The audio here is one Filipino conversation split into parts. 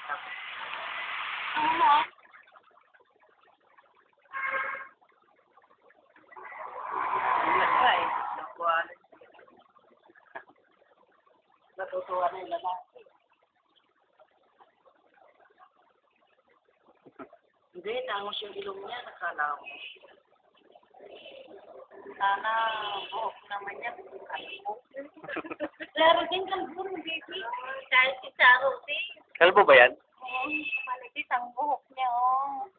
Oo. Natutuwa na yung lalaki. Hindi, tangos yung ilong niya, nakala ko. Sana buhok naman yan. Kalbo. Laro din kalbo, baby. Kahit si Charo din. Kalbo ba yan? Oo, manipis ang buhok niya, oh.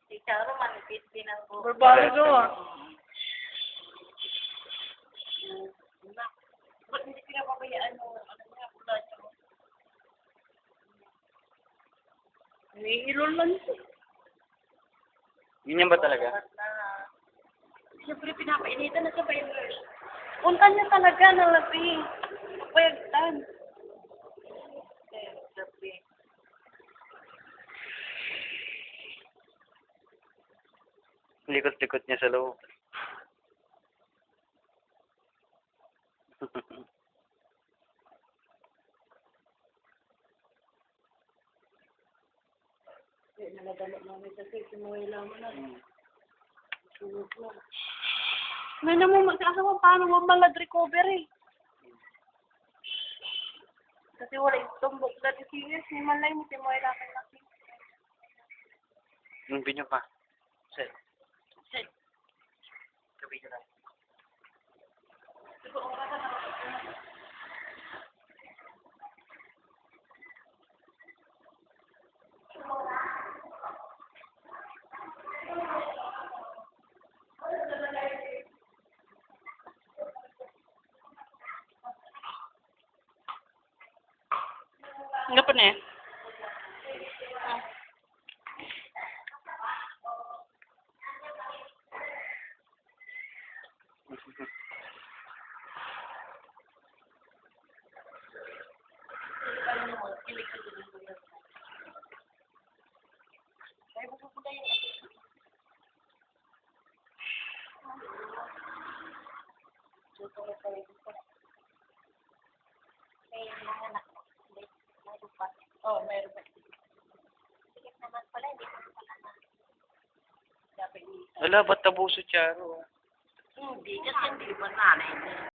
Si Charo manipis din ang buhok. Barbago ah. Ba't hindi pinapabayaan mo? Ano niya, pula niya? Nihilol lang siya. Yun yan ba talaga? Siyempre, pinapainitan na siya pa yun. Punta niya talaga na labi. Payagtan. Labi. Likot-likot niya sa loob. Naladala namin kasi sinuwela mo na. Sunog na. May naman, kasi paano mo malad recovery? Kasi wala yung tumbok dati serious. May malay mo, timoy lang kayo laki. Yung video pa. Sir. Sir. Gabi na lang. Ano pa na eh? Oh, meron pa. Naman pala, hindi ko pala na. Dapat Wala, ba't tabuso Charo? hindi, kasi hindi ba nanay niya?